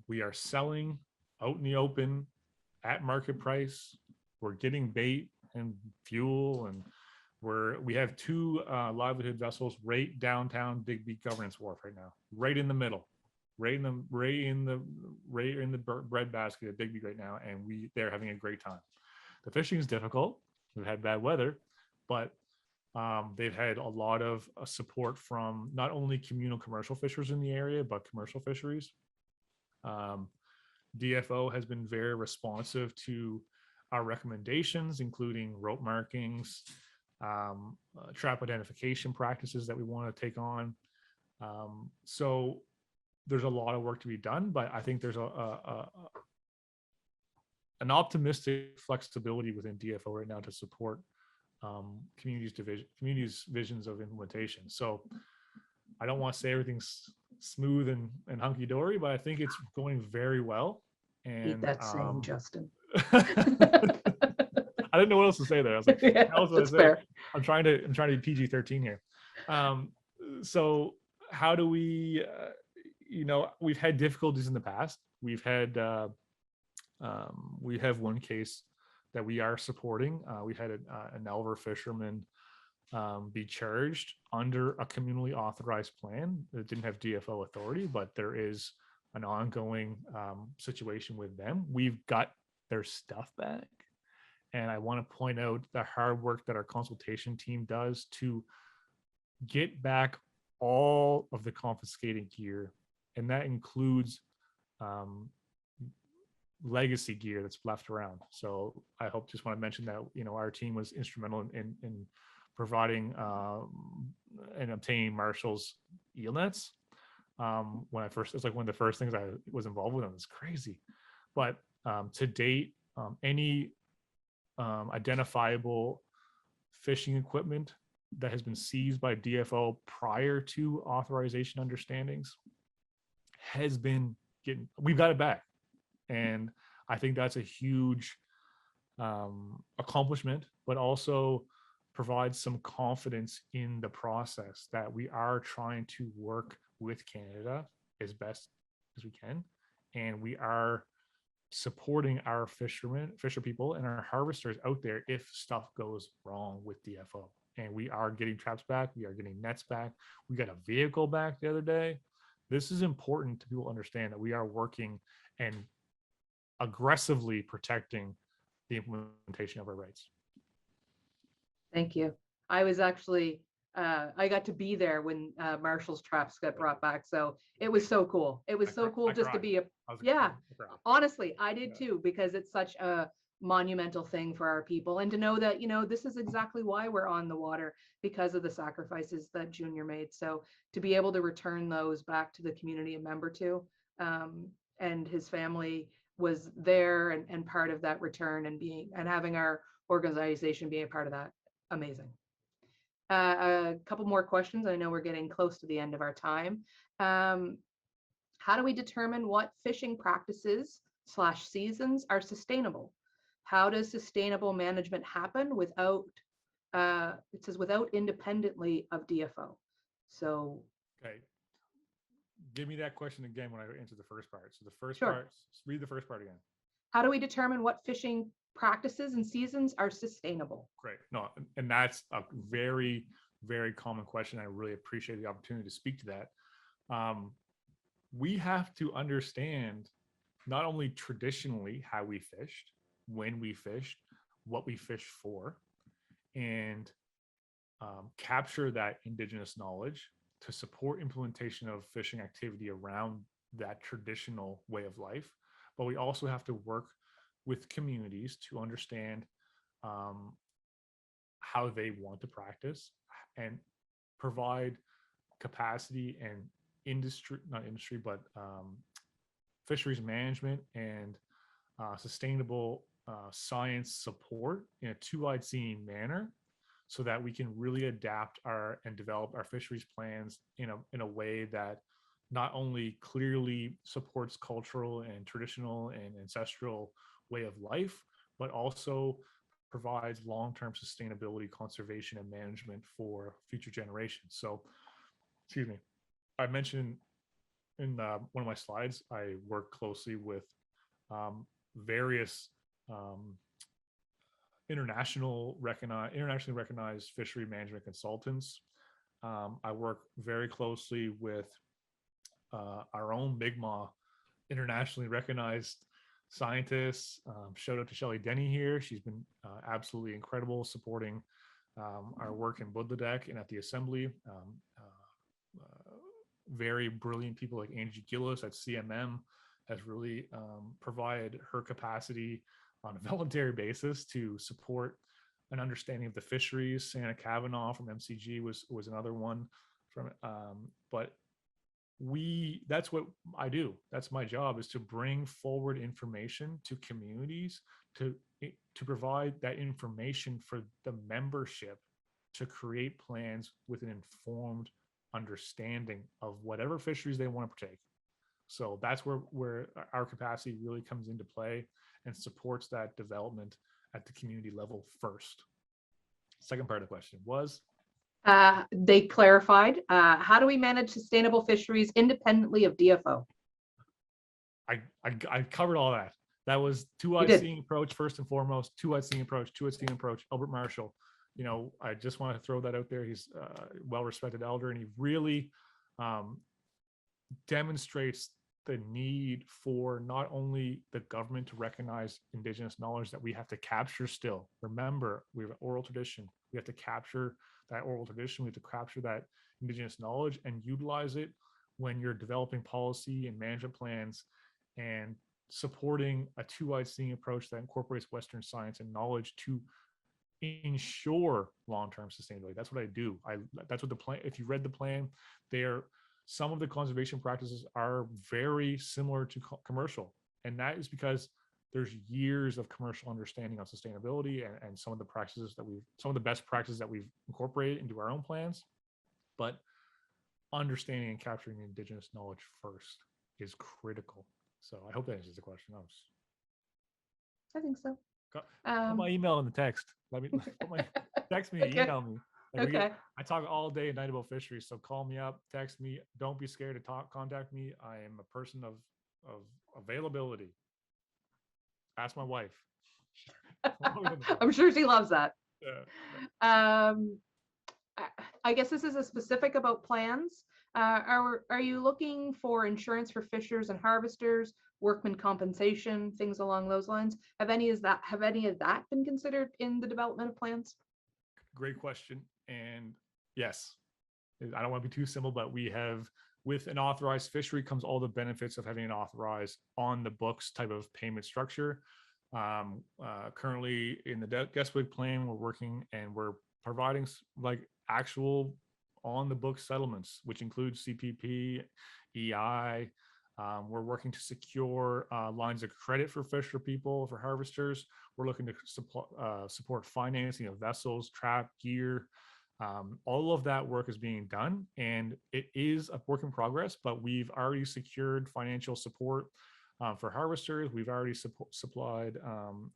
We are selling out in the open at market price. We're getting bait and fuel, and we have two livelihood vessels right downtown Digby Governance Wharf right now, right in the middle, right in the bread basket at Digby right now, and they're having a great time. The fishing is difficult. We've had bad weather, but they've had a lot of support from not only communal commercial fishers in the area, but commercial fisheries. DFO has been very responsive to our recommendations, including rope markings, trap identification practices that we want to take on. So there's a lot of work to be done, but I think there's an optimistic flexibility within DFO right now to support communities' visions of implementation. So I don't want to say everything's smooth and hunky-dory, but I think it's going very well. And Eat that saying, Justin. I didn't know what else to say there. I was like, Yeah, that's fair. I'm trying to be PG-13 here. So how do we, we've had difficulties in the past. We have one case that we are supporting. We had an Elver fisherman be charged under a communally authorized plan that didn't have DFO authority, but there is an ongoing situation with them. We've got their stuff back. And I want to point out the hard work that our consultation team does to get back all of the confiscated gear. And that includes legacy gear that's left around. So I just want to mention that, our team was instrumental in providing and obtaining Marshall's eel nets. It's like one of the first things I was involved with. It was crazy. But to date, any identifiable fishing equipment that has been seized by DFO prior to authorization understandings we've got it back. And I think that's a huge accomplishment, but also provides some confidence in the process that we are trying to work with Canada as best as we can. And we are supporting our fisher people and our harvesters out there if stuff goes wrong with DFO. And we are getting traps back. We are getting nets back. We got a vehicle back the other day. This is important to people understand that we are working and aggressively protecting the implementation of our rights. Thank you. I was actually, I got to be there when Marshall's traps got brought back. So it was so cool. It was so cool just to be honestly, I did too, because it's such a monumental thing for our people. And to know that, this is exactly why we're on the water, because of the sacrifices that Junior made. So to be able to return those back to the community a member to, and his family was there and part of that return and having our organization being a part of that. Amazing. A couple more questions. I know we're getting close to the end of our time. How do we determine what fishing practices / seasons are sustainable? How does sustainable management happen without, it says without independently of DFO? So. Okay. Give me that question again when I answer the first part. So the first Sure. part, read the first part again. How do we determine what fishing practices and seasons are sustainable? Great. No, and that's a very, very common question. I really appreciate the opportunity to speak to that. We have to understand not only traditionally how we fished, when we fished, what we fished for, and capture that indigenous knowledge to support implementation of fishing activity around that traditional way of life. But we also have to work with communities to understand how they want to practice and provide capacity and not industry, but fisheries management and sustainable science support in a two-eyed seeing manner, so that we can really adapt and develop our fisheries plans in a way that not only clearly supports cultural and traditional and ancestral way of life, but also provides long-term sustainability, conservation, and management for future generations. So, excuse me, I mentioned in one of my slides, I work closely with various internationally recognized fishery management consultants. I work very closely with our own Mi'kmaq internationally recognized scientists. Shout out to Shelley Denny here. She's been absolutely incredible supporting our work in Budladek and at the Assembly. Very brilliant people like Angie Gillis at CMM has really provided her capacity on a voluntary basis to support an understanding of the fisheries. Santa Kavanaugh from MCG was another one from, but that's what I do. That's my job, is to bring forward information to communities to provide that information for the membership to create plans with an informed understanding of whatever fisheries they want to partake. So that's where our capacity really comes into play and supports that development at the community level first. Second part of the question was? They clarified, how do we manage sustainable fisheries independently of DFO? I covered all that. That was two-eyed seeing approach first and foremost, two-eyed seeing approach, Albert Marshall. I just want to throw that out there. He's a well-respected elder, and he really demonstrates the need for not only the government to recognize indigenous knowledge that we have to capture still. Remember, we have an oral tradition. We have to capture that oral tradition. We have to capture that indigenous knowledge and utilize it when you're developing policy and management plans and supporting a two-eyed seeing approach that incorporates Western science and knowledge to ensure long-term sustainability. That's what I do. That's what the plan, if you read the plan, some of the conservation practices are very similar to commercial. And that is because there's years of commercial understanding on sustainability and some of the best practices that we've incorporated into our own plans. But understanding and capturing indigenous knowledge first is critical. So I hope that answers the question. I think so. Put my email in the text. Text me, okay. Email me. Okay. I talk all day and night about fisheries, so call me up, text me. Don't be scared to contact me. I am a person of availability. Ask my wife. I'm sure she loves that. Yeah. I guess this is a specific about plans. Are you looking for insurance for fishers and harvesters, workman compensation, things along those lines? Have any of that been considered in the development of plans? Great question. And yes, I don't want to be too simple, but we have, with an authorized fishery comes all the benefits of having an authorized on the books type of payment structure. Currently in the Guestwick plan, we're working and we're providing like actual on the book settlements, which includes CPP, EI. We're working to secure lines of credit for fisher people, for harvesters. We're looking to support financing of vessels, trap, gear. All of that work is being done, and it is a work in progress, but we've already secured financial support for harvesters. We've already supplied,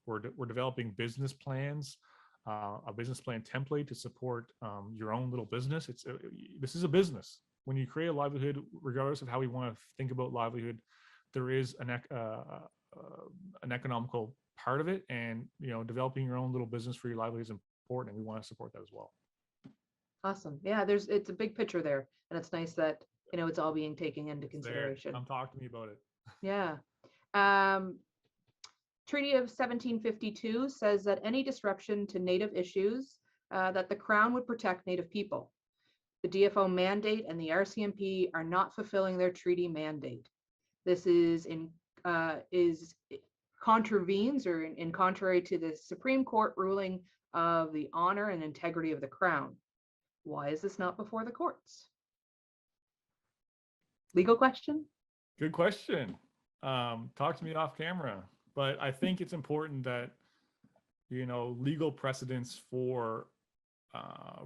we're developing business plans, a business plan template to support your own little business. This is a business. when you create a livelihood, regardless of how we want to think about livelihood, there is an economical part of it, and developing your own little business for your livelihood is important, and we want to support that as well. Awesome. Yeah, it's a big picture there, and it's nice that it's all being taken into consideration. Come talk to me about it. Yeah. Treaty of 1752 says that any disruption to Native issues, that the Crown would protect Native people. The DFO mandate and the RCMP are not fulfilling their treaty mandate. This is contravenes or in contrary to the Supreme Court ruling of the honor and integrity of the Crown. Why is this not before the courts? Legal question? Good question. Talk to me off camera. But I think it's important that, legal precedence for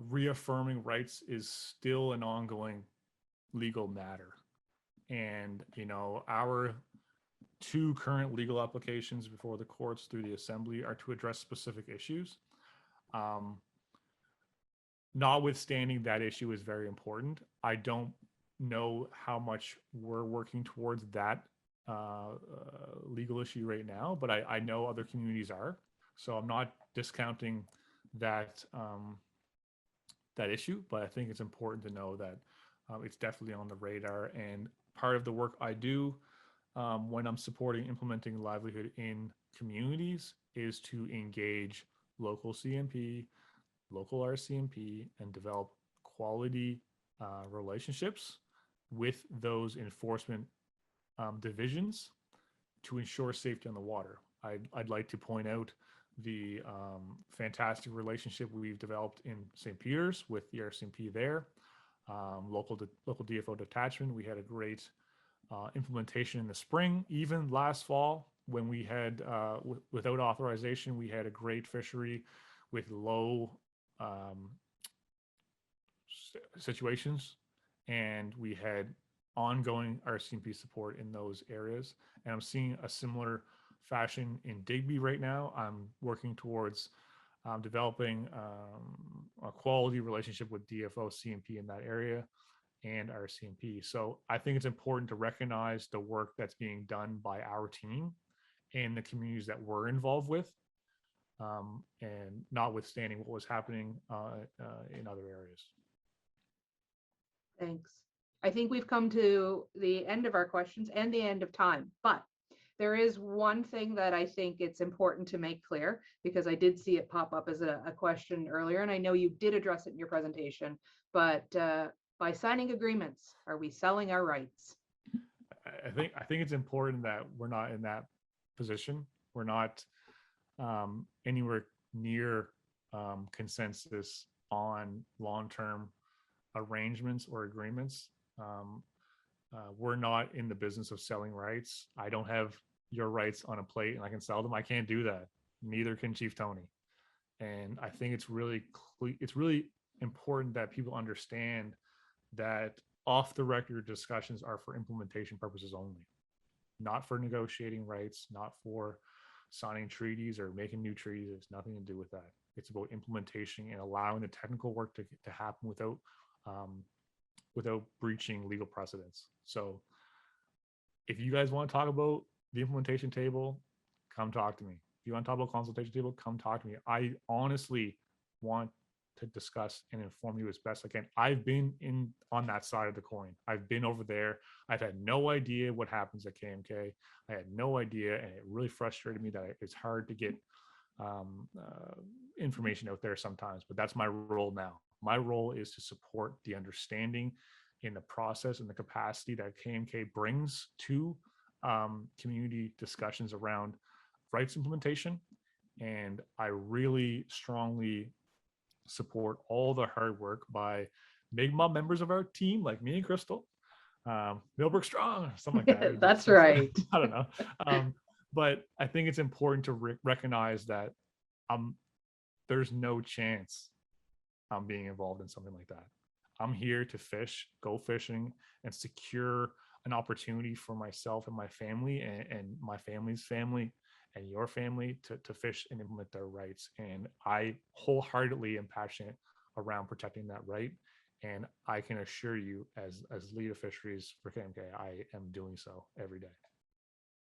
reaffirming rights is still an ongoing legal matter. And, our two current legal applications before the courts through the assembly are to address specific issues. Notwithstanding that issue is very important, I don't know how much we're working towards that legal issue right now, but I know other communities are. So I'm not discounting that that issue, but I think it's important to know that it's definitely on the radar. And part of the work I do when I'm supporting implementing livelihood in communities is to engage local CMP, local RCMP, and develop quality relationships with those enforcement divisions to ensure safety on the water. I'd like to point out the fantastic relationship we've developed in St. Peter's with the RCMP there. Local DFO detachment, we had a great implementation in the spring. Even last fall, when we had, without authorization, we had a great fishery with low situations, and we had ongoing RCMP support in those areas. And I'm seeing a similar fashion in Digby right now. I'm working towards developing a quality relationship with DFO CMP in that area and RCMP. So I think it's important to recognize the work that's being done by our team and the communities that we're involved with, and notwithstanding what was happening in other areas. Thanks. I think we've come to the end of our questions and the end of time, but there is one thing that I think it's important to make clear, because I did see it pop up as a question earlier, and I know you did address it in your presentation, but by signing agreements, are we selling our rights? I think it's important that we're not in that position. We're not anywhere near consensus on long-term arrangements or agreements. We're not in the business of selling rights. I don't have your rights on a plate and I can sell them. I can't do that. Neither can Chief Tony. And I think it's really important that people understand that off the record discussions are for implementation purposes only, not for negotiating rights, not for signing treaties or making new treaties. It's nothing to do with that. It's about implementation and allowing the technical work to happen without breaching legal precedents. So if you guys want to talk about the implementation table, come talk to me. If you want to talk about consultation table, come talk to me. I honestly want to discuss and inform you as best I can. I've been on that side of the coin. I've been over there. I've had no idea what happens at KMK. I had no idea, and it really frustrated me that it's hard to get information out there sometimes, but that's my role now. My role is to support the understanding in the process and the capacity that KMK brings to community discussions around rights implementation. And I really strongly support all the hard work by Mi'kmaq members of our team, like me and Crystal, Millbrook Strong, something like that. That's right. I don't know. But I think it's important to recognize that there's no chance I'm being involved in something like that. I'm here to fish, go fishing, and secure an opportunity for myself and my family and my family's family and your family to fish and implement their rights. And I wholeheartedly am passionate around protecting that right. And I can assure you, as lead of fisheries for KMK, I am doing so every day.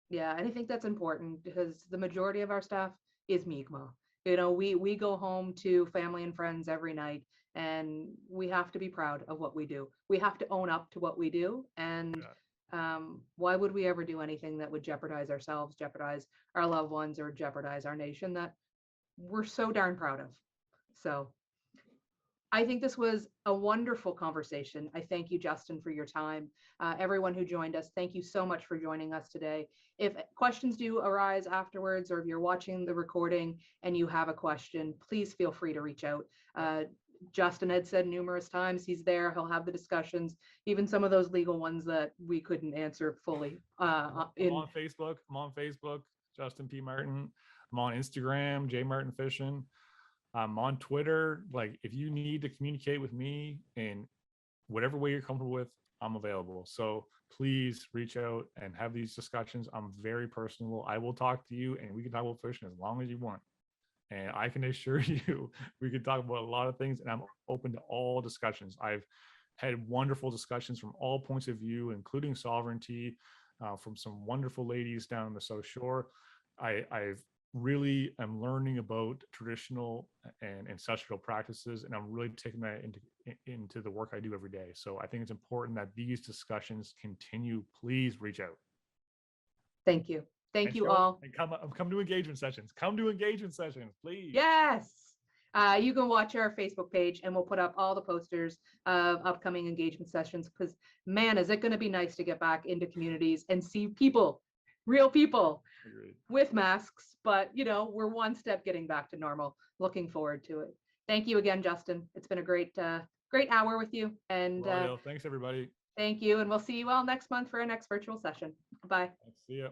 Yeah, and I think that's important because the majority of our staff is Mi'kmaq. You know, we go home to family and friends every night, and we have to be proud of what we do. We have to own up to what we do, and why would we ever do anything that would jeopardize ourselves, jeopardize our loved ones, or jeopardize our nation that we're so darn proud of? So I think this was a wonderful conversation. I thank you, Justin, for your time. Everyone who joined us, thank you so much for joining us today. If questions do arise afterwards, or if you're watching the recording and you have a question, please feel free to reach out. Justin had said numerous times he's there. He'll have the discussions, even some of those legal ones that we couldn't answer fully. I'm on Facebook, Justin P. Martin. I'm on Instagram, J Martin Fishing. I'm on Twitter. Like, if you need to communicate with me in whatever way you're comfortable with, I'm available. So please reach out and have these discussions. I'm very personable. I will talk to you, and we can talk about fishing as long as you want. And I can assure you, we can talk about a lot of things, and I'm open to all discussions. I've had wonderful discussions from all points of view, including sovereignty, from some wonderful ladies down in the South Shore. I've really am learning about traditional and ancestral practices, and I'm really taking that into the work I do every day. So I think it's important that these discussions continue. Please reach out. Thank you. Thank you all. And come to engagement sessions. Come to engagement sessions, please. Yes. You can watch our Facebook page, and we'll put up all the posters of upcoming engagement sessions, because man, is it going to be nice to get back into communities and see people, real people. Agreed. With masks, but you know, we're one step getting back to normal. Looking forward to it. Thank you again, Justin. It's been a great hour with you. And Thanks, everybody. Thank you. And we'll see you all next month for our next virtual session. Bye. See ya.